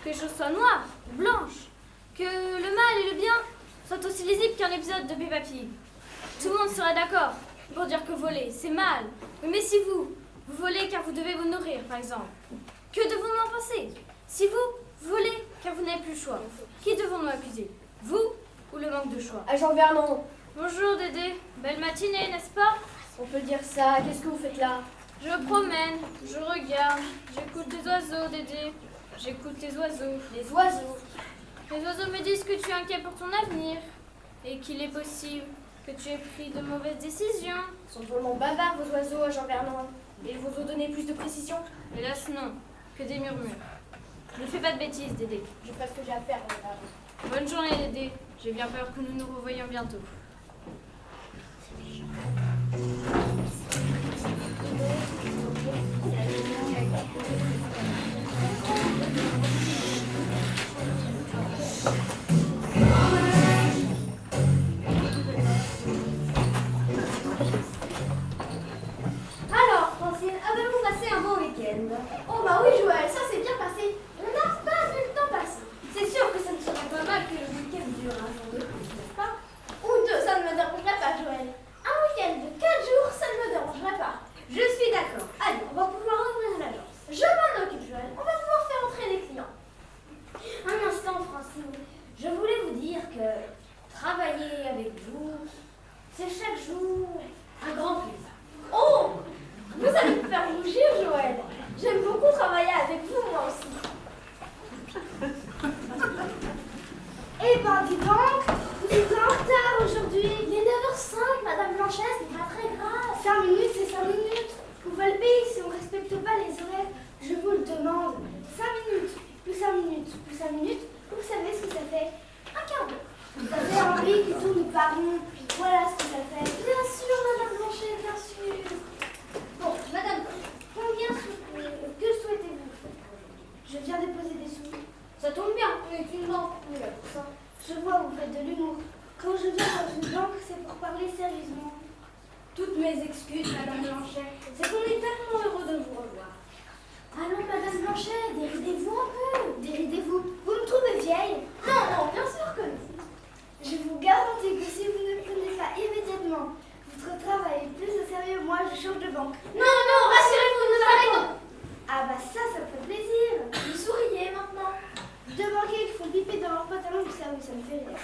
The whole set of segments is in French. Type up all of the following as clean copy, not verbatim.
que les choses soient noires ou blanches, que le mal et le bien soient aussi lisibles qu'un épisode de Peppa Pig. Tout le monde serait d'accord pour dire que voler, c'est mal. Oui, mais si vous volez car vous devez vous nourrir, par exemple, que devons-nous en penser? Si vous volez car vous n'avez plus le choix, qui devons-nous accuser? Vous ou le manque de choix? Agent Vernon. Bonjour Dédé, belle matinée, n'est-ce pas? On peut dire ça, qu'est-ce que vous faites là? Je me promène, je regarde, j'écoute des oiseaux, Dédé. J'écoute tes oiseaux. Les oiseaux. Les oiseaux me disent que tu es inquiet pour ton avenir et qu'il est possible que tu aies pris de mauvaises décisions. Ils sont drôlement bavards, vos oiseaux, Agent Vernon. Et vous vous donnez plus de précision? Hélas non, que des murmures. Ne fais pas de bêtises, Dédé. Je fais ce que j'ai à faire, madame. Bonne journée, Dédé. J'ai bien peur que nous nous revoyions bientôt. Alors, Francine, avez-vous passé un bon week-end? Oh bah oui, Joël, ça s'est bien passé. On n'a pas vu le temps passer. C'est sûr que ça ne serait pas mal que le week-end dure un jour de plus, n'est-ce pas? Ou deux, ça ne me dérangerait pas, Joël. Un week-end de 4 jours, ça ne me dérangerait pas. Je suis d'accord. Allez, on va pouvoir ouvrir l'agence. Je m'en occupe, Joël. On va pouvoir faire entrer les clients. Un instant, Francine. Je voulais vous dire que travailler avec vous, c'est chaque jour un grand plaisir. Oh! Vous allez me faire rougir, Joël. J'aime beaucoup travailler avec vous, moi aussi. Eh ben, dis donc, vous êtes en retard aujourd'hui. Il est 9h05, Madame Blanchet, c'est pas très grave. 5 minutes, c'est 5 minutes. Vous va le payer si on ne respecte pas les horaires. Je vous le demande. 5 minutes, plus 5 minutes, plus 5 minutes. Vous savez ce que ça fait? Un quart d'heure. Ça fait un riz qui tourne par rond. Voilà ce que ça fait. Bien sûr, Madame Blanchet, bien sûr. Bon, Madame, que souhaitez-vous faire aujourd'hui? Je viens déposer des sous. Ça tombe bien, on est une banque, on est là pour ça. Je vois, vous faites de l'humour. Quand je viens dans une banque, c'est pour parler sérieusement. Toutes mes excuses, Madame Blanchet. C'est qu'on est tellement heureux de vous revoir. Allons, Madame Blanchet, déridez-vous un peu. Déridez-vous. Vous me trouvez vieille? Non, non, bien sûr que non. Je vous garantis que si vous ne prenez pas immédiatement votre travail plus au sérieux, moi je change de banque. Non, non, rassurez-vous, nous arrêtons. Ah bah ça me fait plaisir. Vous souriez maintenant. Deux banquiers qui font piper dans leur pantalon, vous savez, ça me fait rire.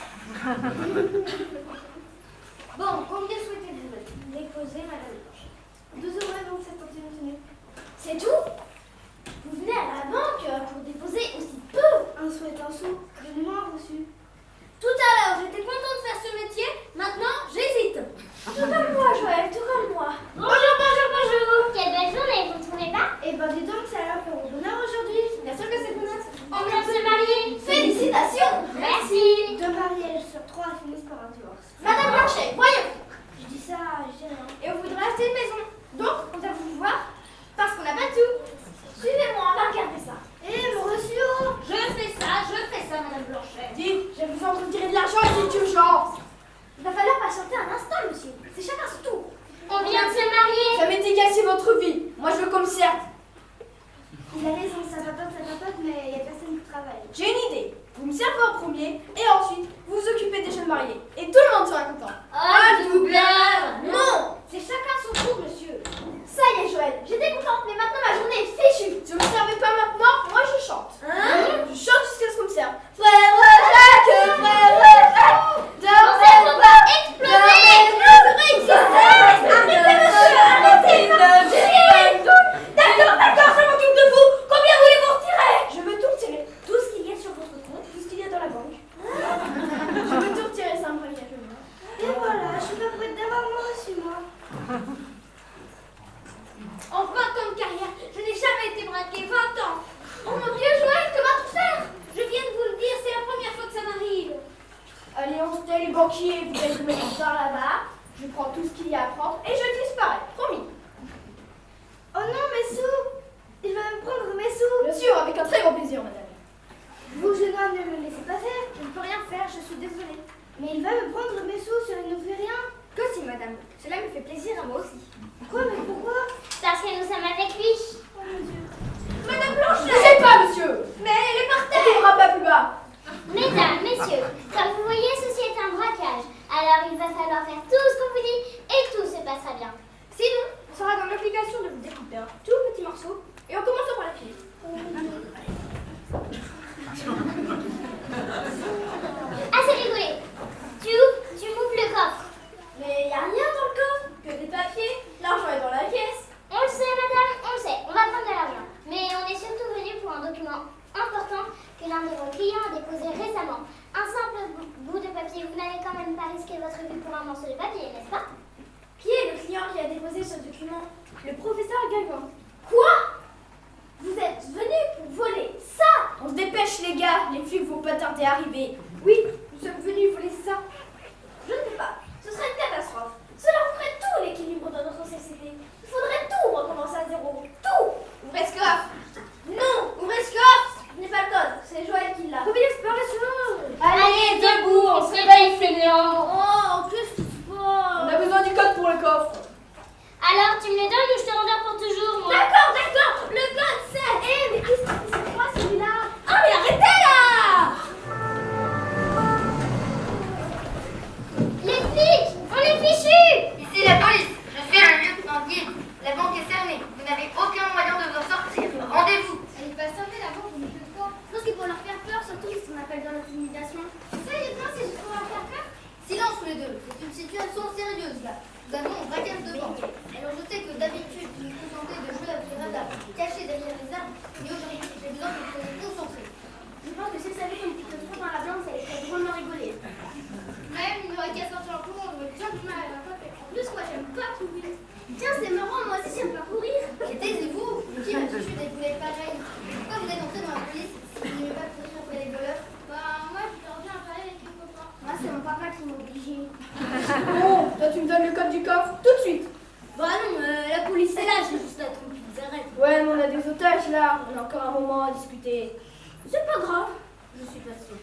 Bon, combien souhaitez-vous déposer, Madame Blanchet? 2,27 €. C'est tout? Vous venez à la banque pour déposer aussi peu? Un sou est un sou. Donnez-moi un reçu. Tout à l'heure, j'étais contente de faire ce métier. Maintenant, j'hésite. Tout comme moi, Joël, tout comme moi. Bonjour, bonjour, bonjour. Quelle belle journée, vous ne trouvez pas? Eh ben, dis donc, ça a l'air pour au bonheur aujourd'hui. Bien sûr que c'est bonheur. On vient de se marier. Félicitations. Merci. Deux mariages sur 3 finissent par un divorce. Madame Blanchet, voyons. Je dis ça, je dis rien. Et on voudrait acheter une maison. Donc, on vient vous voir parce qu'on n'a pas tout. Suivez-moi, on va regarder ça. Eh, mon reçu. Je fais ça, Madame Blanchet. Dites, j'ai besoin de retirer de l'argent et c'est urgent. Il va falloir patienter un instant, monsieur. C'est chacun son tour. On vient de se marier. Ça m'est égal, c'est votre vie. Moi, je veux qu'on me serve. Il a raison, ça papote, mais il n'y a personne qui travaille. J'ai une idée. Vous me servez en premier et ensuite, vous vous occupez des jeunes mariés. Et tout le monde sera content. Ah, doubleur. Non, c'est chacun son tour, monsieur. Ça y est, Joël, j'étais contente, mais maintenant ma journée est fichue. Si vous me servez pas maintenant, moi je chante. Hein? Je chante jusqu'à ce qu'on me serve. Frère Jacques, dormez pas, Arrêtez, monsieur, arrêtez. D'accord, je m'occupe de vous. Combien voulez-vous retirer? Je veux tout retirer. Tout ce qu'il y a sur votre compte. Tout ce qu'il y a dans la banque. Je veux tout retirer, ça me mariage. Et voilà, je suis pas prête d'avoir mon reçu, moi. En 20 ans de carrière, je n'ai jamais été braquée. 20 ans. Oh mon Dieu, Joël, que vas-tu faire? Je viens de vous le dire, c'est la première fois que ça m'arrive. Allez, on se tait les banquiers, vous allez vous mettre par là-bas. Je prends tout ce qu'il y a à prendre et je disparais. Promis. Oh non, mes sous. Il va me prendre mes sous. Bien sûr, avec un très grand plaisir, madame. Vous, jeune homme, ne me laissez pas faire. Je ne peux rien faire, je suis désolée. Mais il va me prendre mes sous, cela ne fait rien. Que si, madame. Cela me fait plaisir à moi aussi. Quoi, mais pourquoi? Parce que nous sommes avec lui. Oh mon Dieu. Madame Blanchet! Ne sais pas, monsieur! Mais elle est par terre. Mesdames, messieurs, comme vous voyez, ceci est un braquage. Alors il va falloir faire tout ce qu'on vous dit et tout se passera bien. Sinon, on sera dans l'obligation de vous découper un tout petit morceau et on commence par la pied. Assez rigolé. Tu m'ouvres le coffre. Mais y a rien dans le coffre, que des papiers. L'argent est dans la caisse. On le sait, madame, on le sait. On va prendre de l'argent. Mais on est surtout venu pour un document important que l'un de vos clients a déposé récemment. Un simple bout de papier. Vous n'allez quand même pas risquer votre vie pour un morceau de papier, n'est-ce pas? Qui est le client qui a déposé ce document? Le professeur Guingamp. Quoi? Vous êtes venus pour voler ça? On se dépêche les gars, les flics vont pas tarder à arriver. Oui, nous sommes venus voler ça. Je ne sais pas, ce serait une catastrophe. Cela ferait tout l'équilibre de notre société. Il faudrait tout recommencer à zéro. Tout. Ouvrez ce coffre. Non, ouvrez ce coffre. Ce n'est pas le code, c'est Joël qui l'a. Obéissez par la chose. Allez, debout, on se réveille, fainéant. Oh, qu'est-ce qui se passe? On a besoin du code pour le coffre. Alors, tu me le donnes ou je te rendors pour toujours, moi? D'accord, le code c'est... mais qu'est-ce que c'est quoi celui-là? Ah mais arrêtez là! Les flics, on est fichus! Ici la police, je suis le lieutenant Guy. La banque est fermée, vous n'avez aucun moyen de vous en sortir. Rendez-vous. Elle va sauver la banque, on ne peut pas. Je pense que pour leur faire peur, surtout si on appelle dans l'intimidation. Ça, lieutenant, c'est juste pour leur faire peur? Silence tous les deux, c'est une situation sérieuse là. Nous avons un braquage de banque. Alors je sais que d'habitude vous vous contentez de jouer avec les radars, cachés derrière les arbres, mais aujourd'hui j'ai besoin que vous soyez concentrés. Je pense que si ça avait une petite trou dans la blanche, ça serait drôlement rigolé. Même il n'aurait qu'à sortir en courant, on aurait bien du mal à la faire. En plus, moi, j'aime pas courir. Tiens, c'est marrant, moi aussi, j'aime pas courir. Et taisez-vous, qui m'a touché dès que vous l'avez pareil? Pourquoi vous êtes entré dans la police si vous n'aimez pas courir après les voleurs? Bah, moi, je reviens à parler avec mon copain. Moi c'est mon papa qui m'a obligé. Bon, toi tu me donnes le code du coffre tout de suite. Bah non, la police est là, j'ai juste la trompe qui les arrête. Ouais, mais on a des otages là, on a encore un moment à discuter. C'est pas grave, je suis pas sûre.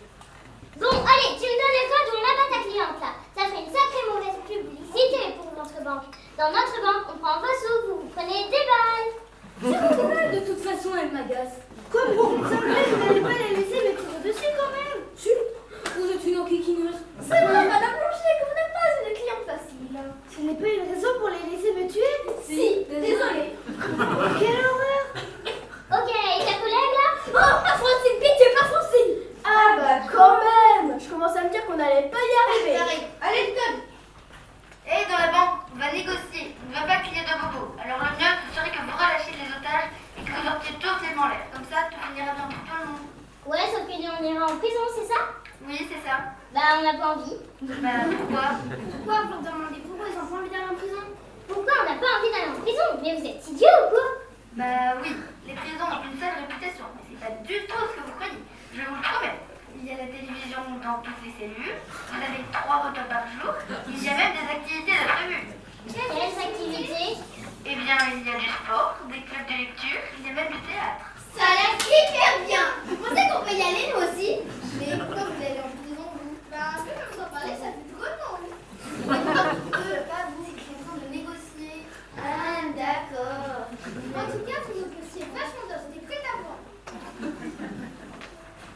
Bon, allez, tu me donnes le code, on abat ta cliente là. Ça fait une sacrée mauvaise publicité pour notre banque. Dans notre banque, on prend vos sous, vous prenez des balles. De toute façon, elle m'agace. Comme bon, ça me plaît, vous n'allez pas la laisser me tirer dessus quand même. Si, vous êtes une enquiquineuse. C'est vrai, madame Blanchet, que vous n'êtes pas une cliente facile. Ce n'est pas une raison pour les laisser me tuer? Si, désolée. Quelle horreur. Ok, et ta collègue là? Oh, pas Francine, pitié, pas Francine. Ah bah quand même. Je commence à me dire qu'on n'allait pas y arriver. Pareil. Allez, le code. Et dans la banque, on va négocier, on ne va pas crier de bobo. Alors le mieux, ce serait que vous relâchiez les otages et que vous sortiez tous les mains en l'air. Comme ça, tout finira bien pour tout le monde. Ouais, sauf que on ira en prison, c'est ça? Oui, c'est ça. Bah, on n'a pas envie. Bah, pourquoi? Pourquoi vous leur demandez pourquoi ils ont pas envie d'aller en prison? Pourquoi on n'a pas envie d'aller en prison? Mais vous êtes idiots ou quoi? Bah oui, les prisons ont une sale réputation, mais c'est pas du tout ce que vous croyez. Je vous le promets. Il y a la télévision dans toutes les cellules, vous avez 3 repas par jour, il y a même des activités de prévues. Quelles activités? Eh bien, il y a du sport, des clubs de lecture, il y a même du théâtre. Ça a l'air hyper bien! Vous pensez qu'on peut y aller, nous aussi? Mais pourquoi vous allez en prison, vous? Bah, un peu comme vous en parlez, ça fait drôlement, oui. Pas vous, je suis en train de négocier. Ah, d'accord. En tout cas, vous nous poussiez vachement d'os, c'était prêt à voir.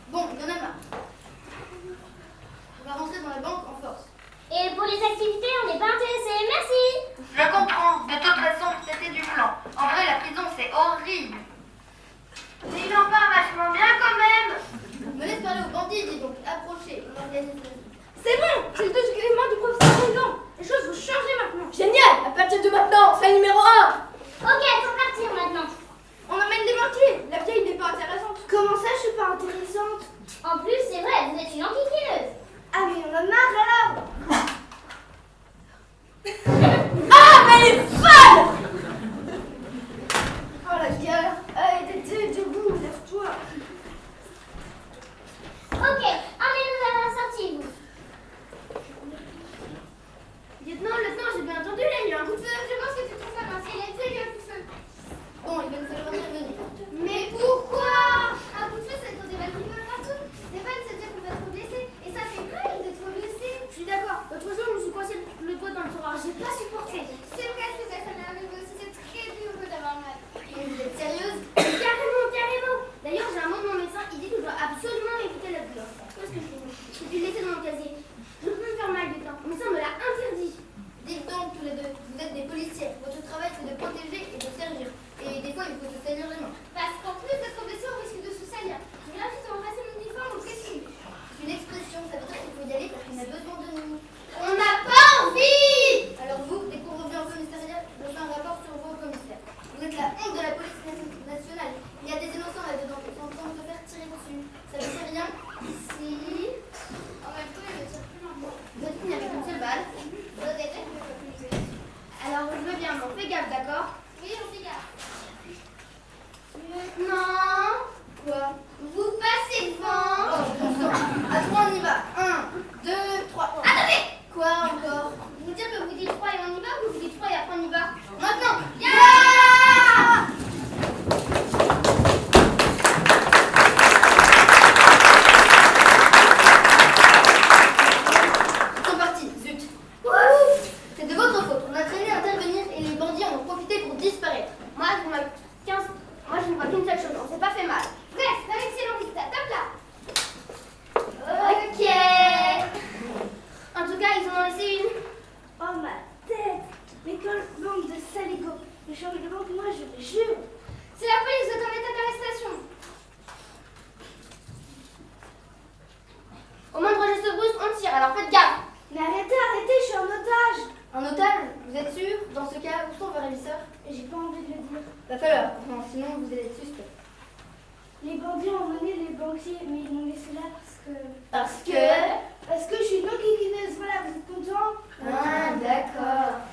Bon, il y en a marre. On va rentrer dans la banque en force. Et pour les activités, on n'est pas intéressés, merci! Je comprends, de toute façon, c'était du plan. En vrai, la prison, c'est horrible. Mais il en parle vachement bien quand même. Me laisse parler aux bandits, dis donc. Approchez, on organise la vie. C'est bon, c'est le document du professeur Guingamp. Les choses vont changer maintenant. Génial, à partir de maintenant, c'est le numéro 1. Ok, faut partir maintenant. On emmène des banquiers. La vieille n'est pas intéressante. Comment ça, je suis pas intéressante? En plus, c'est vrai, vous êtes une enquiquineuse. Ah mais on en a marre alors. Ah mais elle est folle. Oh la gueule. Allez, t'es debout, lève-toi. Ok, emmenez-nous à la sortie, vous. Lieutenant, j'ai bien entendu, il y a eu un coup de feu. Je pense que c'est trop fort, c'est électrique le coup de feu. Bon, il va nous falloir intervenir. Mais pourquoi? Un coup de feu, c'est quand des balles qui volent. alors faites gaffe. Mais arrêtez, je suis en otage. Un otage, vous êtes sûr? Dans ce cas, où sont vos ravisseurs? J'ai pas envie de le dire. Va falloir, non, sinon vous allez être suspect. Les bandits ont emmené les banquiers, mais ils m'ont laissé là Parce que... Parce que je suis une enquiquineuse, voilà, vous êtes contents? Ah, d'accord.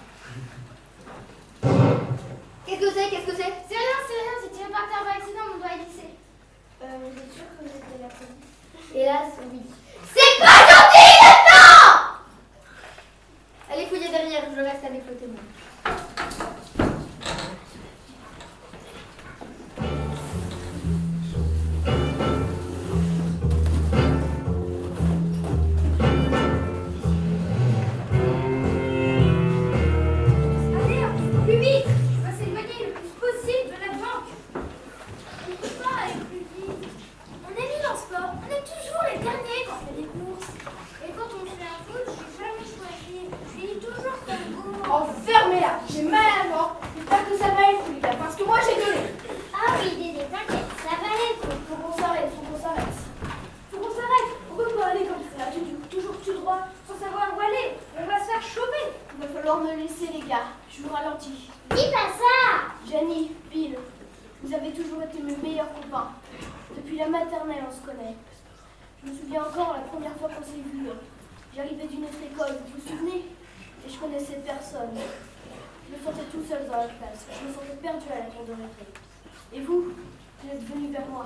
Qu'est-ce que c'est? C'est rien, c'est tiré par terre par accident, mon doigt est glissé. Vous êtes sûr que vous êtes de la police? Hélas, oui. C'est pas gentil maintenant! Allez fouiller derrière, je reste avec le témoin. Allez, plus vite! On va s'éloigner le plus possible de la banque. On peut pas aller plus vite. On est mis dans le sport. On est toujours les derniers quand on fait des courses. Et quand on fait un foot, je suis jamais choisi. Je finis toujours comme vous. Enfermez-la, j'ai mal à la mort. J'espère que ça va être les gars, parce que moi j'ai donné. Ah oui, Dédé, t'inquiète, ça va aller. Faut qu'on s'arrête. Faut qu'on s'arrête. On peut pas aller comme ça, toujours tout droit, sans savoir où aller. On va se faire choper. Il va falloir me laisser les gars, je vous ralentis. Dis pas ça. Jenny, Bill, vous avez toujours été mes meilleurs copains. Depuis la maternelle, on se connaît. Je me souviens encore la première fois qu'on s'est vus. J'arrivais d'une autre école, vous vous souvenez? Et je connaissais personne. Je me sentais tout seul dans la classe. Je me sentais perdu à la cour de récré. Et vous êtes venu vers moi.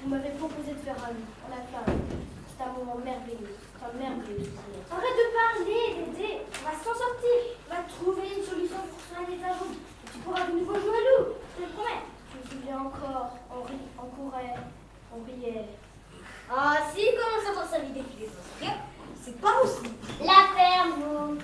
Vous m'avez proposé de faire un lit, en la flamme. C'est un moment merveilleux. Un merveilleux souvenir. Arrête de parler, Dédé. On va s'en sortir. On va trouver une solution pour soigner ta jambe. Tu pourras de nouveau jouer à loup. Je te le promets. Je me souviens encore, on courait, on riait. Ah, s'il commence à voir sa vie défiler, c'est pas possible. La ferme, vous.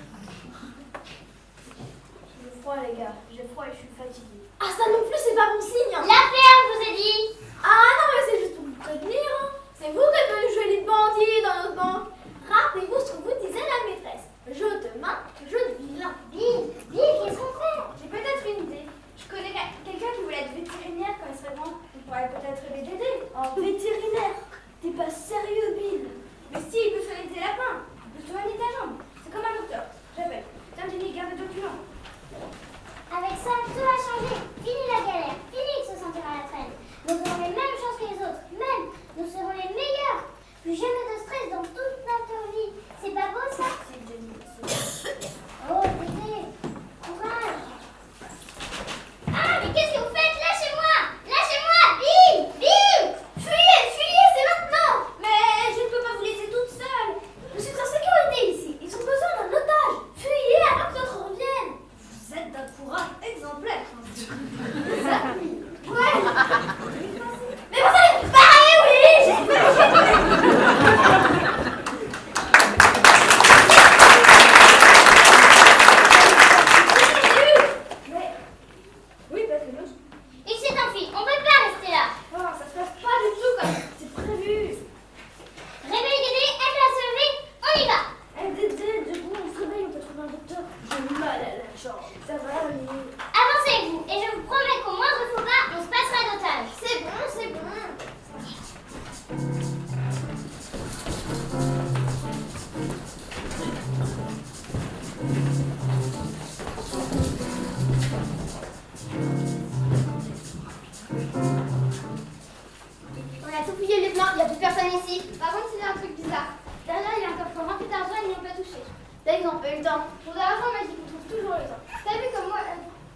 J'ai froid les gars, j'ai froid et je suis fatiguée. Ah, ça non plus, c'est pas bon signe. Hein. La ferme, je vous ai dit. Ah non, mais c'est juste pour vous prévenir. Hein. C'est vous qui êtes venus jouer les bandits dans notre banque. Rappelez-vous ce que vous disait la maîtresse. Jeu de main, jeu de vilain. Bill, qu'est-ce qu'on fait? J'ai peut-être une idée. Je connais quelqu'un qui voulait être vétérinaire quand il serait grand. Il pourrait peut-être aider Dédé. Un vétérinaire? T'es pas sérieux, Bill? Mais si, il peut soigner tes lapins. Il peut soigner ta jambe. C'est comme un docteur. J'appelle. Tiens, Jenny, garde les documents. Avec ça, tout a changé. Fini la galère. Fini de se sentir à la traîne. Nous aurons les mêmes chances que les autres. Même, nous serons les meilleurs. Plus jamais de stress dans toute notre vie. C'est pas beau ça? C'est Jenny. Oh, Dédé, courage. Ah, mais qu'est-ce que vous faites? Lâchez-moi! Lâchez-moi! Bill! Fuyez, c'est maintenant. Mais je ne peux pas vous laisser toute seule. Je suis en sécurité ici. Ils ont besoin d'un otage. Fuyez avant que d'autres reviennent. Vous êtes d'un courage exemplaire. Ouais. Mais vous allez me parler, oui. Mais oui, parce que l'autre. Il s'est enfui. On peut pas rester là. Non, ça se passe pas du tout comme c'est prévu. Réveille Dédé, aide-la à se lever. On y va. Dédé, debout, on se réveille, on peut trouver un docteur. J'ai mal à la jambe. Ça va aller. Avancez avec vous. Et je vous promets qu'au moindre faux pas, on se passera d'otage. C'est bon, c'est bon. On a tout fouillé le lieutenant, il n'y a plus personne ici. Par contre, il y a un truc bizarre. Derrière, il y a un coffre rempli d'argent et ils n'ont pas touché. Là, ils n'ont pas eu le temps. Pour de l'argent magique, on trouve toujours le temps. T'as vu comme moi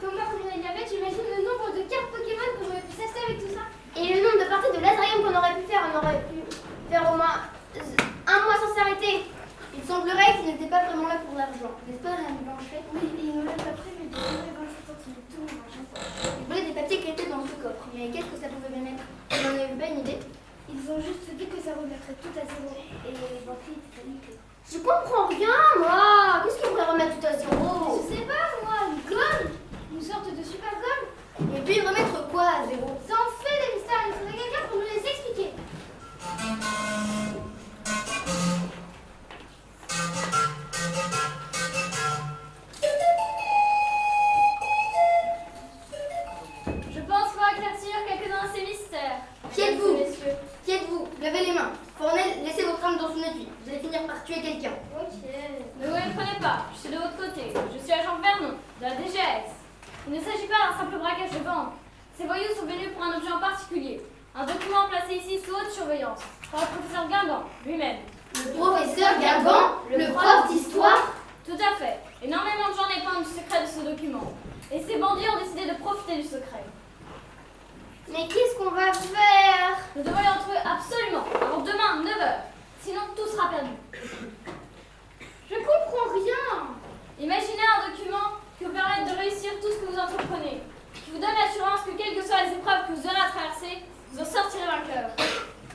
quand on est diabète, j'imagine le nombre de cartes Pokémon qu'on aurait pu s'acheter avec tout ça. Et le nombre de parties de Lazarium qu'on aurait pu faire. On aurait pu faire au moins un mois sans s'arrêter. Il semblerait qu'ils n'étaient pas vraiment là pour l'argent. N'est-ce pas, Madame Blanchet? Oui, et il nous l'a pas prévu de donner 27 centimes tout le monde. Ils voulaient des papiers qui étaient dans ce coffre. Mais qu'est-ce que ça pouvait bien être? Vous n'en avez pas une idée? Ils ont juste dit que ça remettrait tout à zéro. Et les banquiers étaient paniqués. Je comprends rien, moi. Qu'est-ce qu'ils pourraient remettre tout à zéro? Je sais pas, moi, une gomme. Une sorte de super gomme. Et puis remettre quoi à zéro? Ça en fait des mystères. Il faudrait quelqu'un pour nous les expliquer. Je pense pouvoir éclaircir quelques-uns de ces mystères. Qui êtes-vous? Messieurs. Qui êtes-vous? Levez les mains. Fournel, laissez votre arme dans son étui. Vous allez finir par tuer quelqu'un. Ok. Ne vous méprenez pas, je suis de l'autre côté. Je suis agent Vernon, de la DGS. Il ne s'agit pas d'un simple braquage de banque. Ces voyous sont venus pour un objet en particulier. Un document placé ici sous haute surveillance par le professeur Guingamp lui-même. Le professeur Guingamp, le prof d'histoire. Tout à fait. Énormément de gens épinglent du secret de ce document. Et ces bandits ont décidé de profiter du secret. Mais qu'est-ce qu'on va faire? Nous devons les retrouver absolument, avant demain, 9h. Sinon, tout sera perdu. Je comprends rien. Imaginez un document qui vous permette de réussir tout ce que vous entreprenez, qui vous donne l'assurance que quelles que soient les épreuves que vous aurez à traverser, vous en sortirez vainqueur.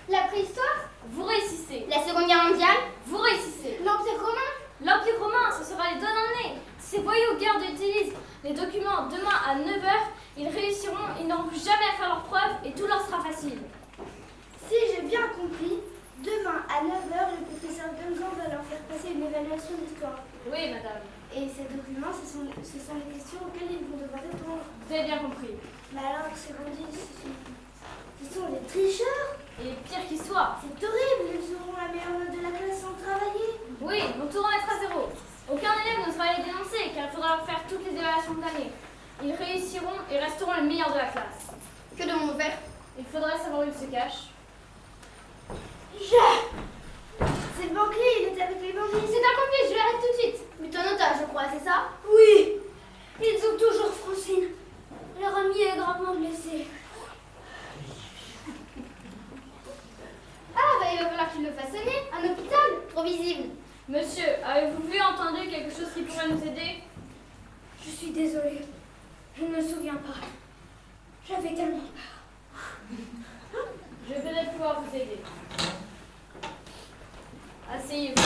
La préhistoire? Vous réussissez. La Seconde Guerre mondiale? Vous réussissez. L'Empire romain? L'Empire romain, ce sera les deux dans le nez. Si ces voyous gardes utilisent les documents demain à 9h, ils réussiront, ils n'auront plus jamais à faire leurs preuves et tout leur sera facile. Si j'ai bien compris, demain à 9h, le professeur Guingamp va leur faire passer une évaluation d'histoire. Oui, madame. Et ces documents, ce sont les questions auxquelles ils vont devoir répondre. Vous avez bien compris. Mais alors, ces bandits, ce sont des tricheurs. Et pire qu'ils soient. C'est horrible, ils auront la meilleure note de la classe sans travailler. Oui, ils vont tout remettre à zéro. Aucun élève n'osera les dénoncer car il faudra leur faire toutes les évaluations de l'année. Ils réussiront et resteront les meilleurs de la classe. Que devons-nous faire? Il faudrait savoir où ils se cachent. C'est le banquier, il était avec les bandits. C'est accompli, je l'arrête tout de suite. Mais ton otage, je crois, c'est ça? Oui, ils ont toujours Francine. Leur ami est gravement blessé. Ah, bah il va falloir qu'il le fasse sonner. Un hôpital? Trop visible. Monsieur, avez-vous vu, entendu quelque chose qui pourrait nous aider? Je suis désolée, je ne me souviens pas. J'avais tellement peur. Je vais peut-être pouvoir vous aider. Asseyez-vous.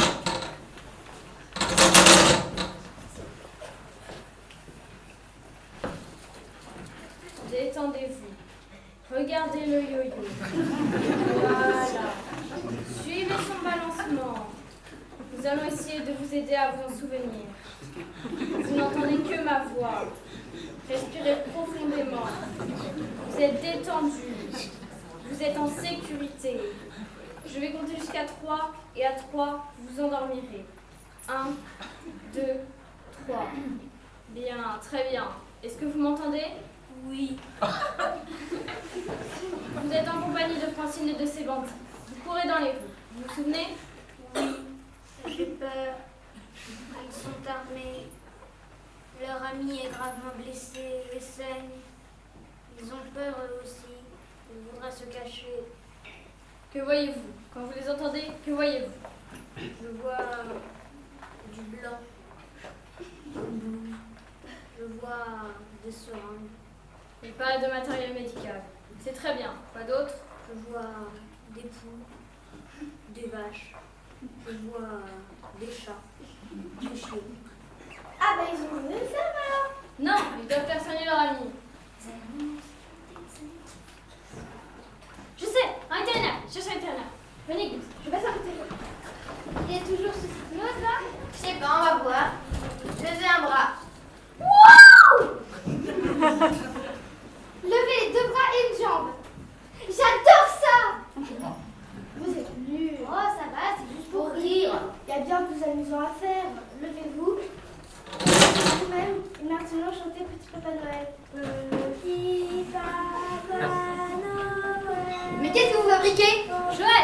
Détendez-vous. Regardez le yo-yo. Voilà. Suivez son balancement. Nous allons essayer de vous aider à vous en souvenir. Vous n'entendez que ma voix. Respirez profondément. Vous êtes détendu. Vous êtes en sécurité. Je vais compter jusqu'à 3 et à 3, vous vous endormirez. 1, 2, 3. Bien, très bien. Est-ce que vous m'entendez? Oui. Vous êtes en compagnie de Francine et de ses bandits. Vous courez dans les rues. Vous vous souvenez? Oui, j'ai peur. Ils sont armés. Leur ami est gravement blessé et saigne. Ils ont peur eux aussi. Ils voudraient se cacher. Que voyez-vous? Quand vous les entendez, que voyez-vous? Je vois du blanc. Je vois des seringues. Il parle de matériel médical. C'est très bien. Quoi d'autre? Je vois des poules, des vaches. Je vois des chats, des chiens. Ah bah ils ont voulu le faire alors. Non, ils doivent faire soigner leur ami. Je sais, un vétérinaire. Cherchez un vétérinaire. Venez, Gus. Je passe un coup de téléphone. Il est toujours sous hypnose là? Je sais pas, on va voir. Levez un bras. Levez les 2 bras et une jambe. J'adore ça! Vous êtes nuls. Oh, ça va, c'est juste pour Rire. rire. Il y a bien plus amusant à faire. Levez-vous. Vous-même, et maintenant chantez Petit Papa Noël. Petit Papa Noël. Mais qu'est-ce que vous fabriquez? Joël,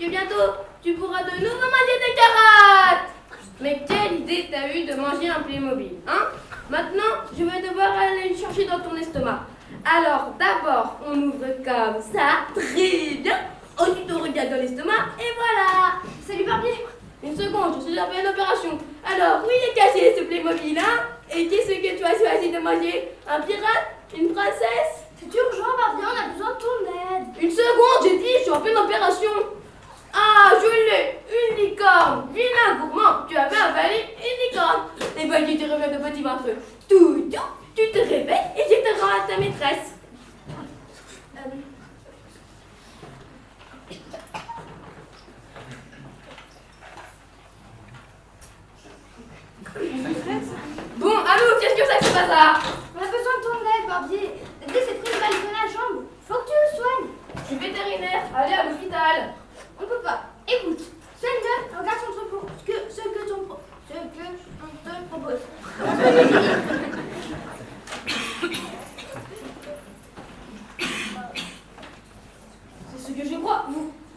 que bientôt tu pourras de nouveau manger des carottes. Mais quelle idée t'as eu de manger un Playmobil, hein? Maintenant, je vais devoir aller le chercher dans ton estomac. Alors, d'abord, on ouvre comme ça, très bien. Ensuite, on regarde dans l'estomac, et voilà. Salut Barbier. Une seconde, je suis déjà fait une opération. Alors, oui, il est caché ce Playmobil, hein? Et qu'est-ce que tu as choisi de manger? Un pirate? Une princesse? C'est urgent Barbier, on a besoin de ton aide. Une seconde, j'ai dit, je suis en pleine opération. Ah, je l'ai, une licorne. Vilain gourmand, tu avais avalé une licorne. Et ben, tu te réveilles de petit ventre. Tout, tu te réveilles et je te rends à ta maîtresse. Bon, allô, qu'est-ce que c'est que ce bazar? On a besoin de ton aide Barbier. T'as dit cette prise mal dans la jambe. Faut que tu le soignes. Je suis vétérinaire, allez à l'hôpital. On peut pas. Écoute, soigne-le, regarde ce que je te propose. C'est ce que je crois.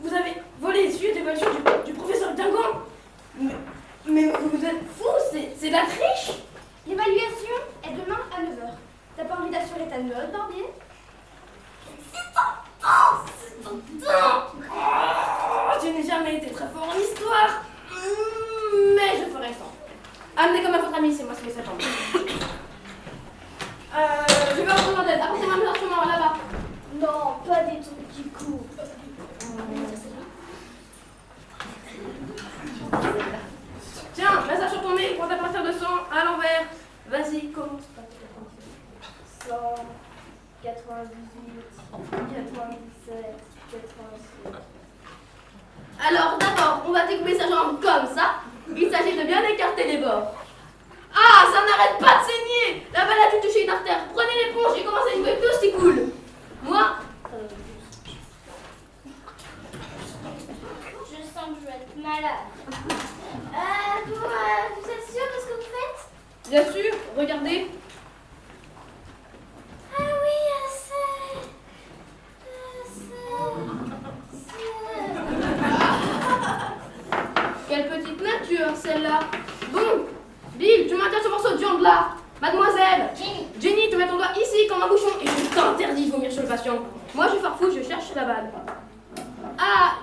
Vous avez volé les yeux des voitures du professeur Guingamp. Mais vous êtes fou, c'est de la triche. L'évaluation est demain à 9h. T'as pas envie d'assurer ta note, Barbier? Je n'ai jamais été très fort en histoire. Mais je ferai ça. Amenez comme à votre ami, c'est moi qui vais s'attendre. Je vais vous demander, apportez-moi mes instruments là-bas. Non, pas des trucs qui courent. Tiens, mets ça sur ton nez, compte à partir de 100 à l'envers. Vas-y, commence. 100, 98, 97, 86. Alors d'abord, on va découper sa jambe comme ça. Il s'agit de bien écarter les bords. Ah, ça n'arrête pas de saigner. La balle a dû toucher une artère. Prenez l'éponge et commencez à nettoyer tout ce qui coule. Moi, Je sens que je vais être malade. Vous êtes sûr de ce que vous faites? bien sûr, regardez. Ah oui, Quelle petite nature, celle-là. Bon, Bill, tu maintiens ce morceau de viande là. Mademoiselle, Jenny, tu mets ton doigt ici comme un bouchon et je t'interdis de vomir sur le patient. Moi, je farfouille, je cherche la balle. Ah,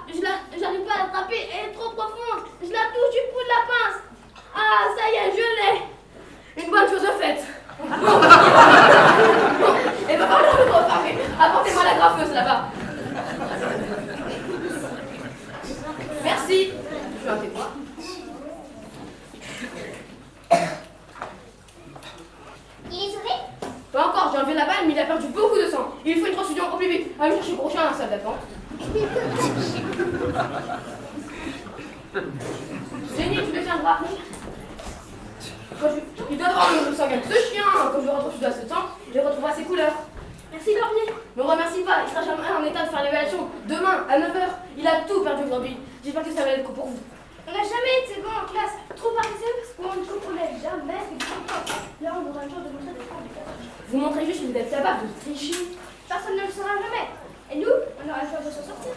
j'arrive pas à l'attraper, elle est trop profonde. Je la touche du bout de la pince. Ah, ça y est, je l'ai. Une bonne chose faite. Bon, et ben voilà le gros parfait. Apportez-moi la graffeuse là-bas. Merci. Je suis un témoin. Il est sauvé? Pas encore, j'ai enlevé la balle, mais il a perdu beaucoup de sang. Il faut une transfusion au plus vite. Allez me chercher prochain à la salle d'attente. Jenny, tu le tiendras. Il doit avoir le sang de ce chien. Quand je le retrouve sous ce sang, il retrouvera ses couleurs. merci Barbier. Ne me remercie pas, il sera jamais en état de faire l'évaluation. Demain, à 9h, il a tout perdu aujourd'hui. J'espère que ça va être pour vous. On n'a jamais été bon en classe. Trop paresseux parce qu'on ne comprenait jamais ce que tu comprends. Là, on aura le jour de montrer des cours du cadre. Vous montrez juste que vous êtes capable de tricher. Personne ne le saura jamais. Et nous, on aura le choix de s'en sortir.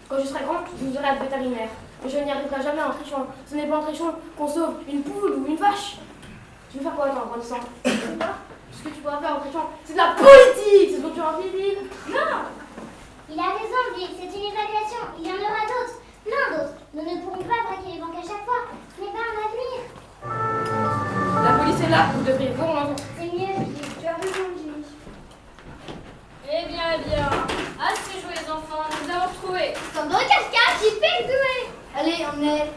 Quand je serai grande, je voudrais être vétérinaire. Mais je n'y arriverai jamais en trichant. Ce n'est pas en trichant qu'on sauve une poule ou une vache. Tu veux faire quoi toi en grandissant? Ce que tu pourras faire en trichant, c'est de la politique. C'est ce dont tu as envie, Bill. Non. Il a raison, Bill, c'est une évaluation. Il y en aura d'autres, plein d'autres. Nous ne pourrons pas braquer les banques à chaque fois. Ce n'est pas un avenir. La police est là, vous devriez vous rendre. C'est mieux, Bill. Tu as raison, Jimmy. Eh bien. Assez joué les enfants, nous avons retrouvé. Comme dans le cache-cache, j'ai fait le doué. Allez, on est.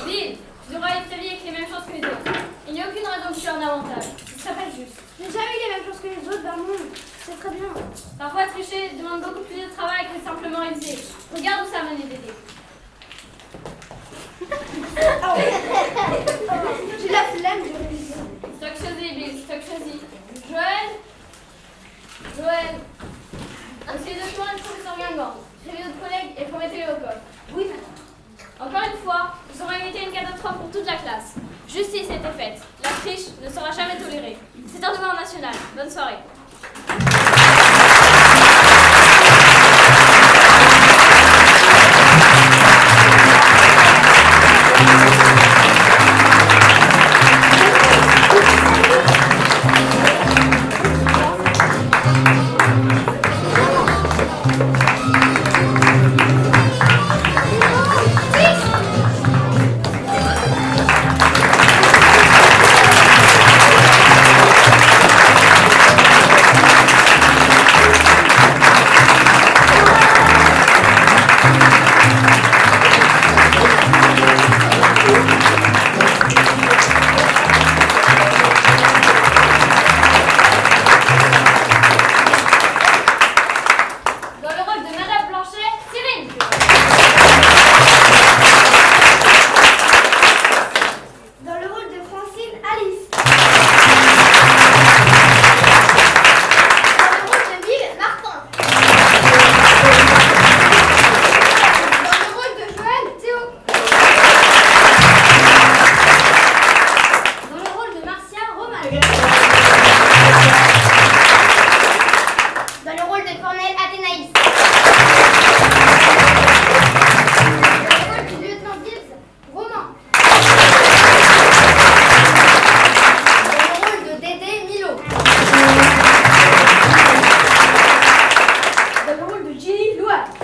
Bill, tu devras être établi avec les mêmes chances que les autres. Il n'y a aucune raison que tu aies un avantage. Ça s'appelle juste. J'ai jamais eu les mêmes choses que les autres dans le monde. C'est très bien. Parfois, tricher demande beaucoup plus de travail que simplement réviser. Regarde où ça mène les bébés. J'ai la flemme de réviser. Stock choisi, Bill, stock choisi. Joël. Essayez de trouver le professeur Guingamp. Suivez votre collègue et promettez-le au col. Oui. Encore une fois, nous aurons évité une catastrophe pour toute la classe. Justice était faite. La triche ne sera jamais tolérée. C'est un devoir national. Bonne soirée. Quoi?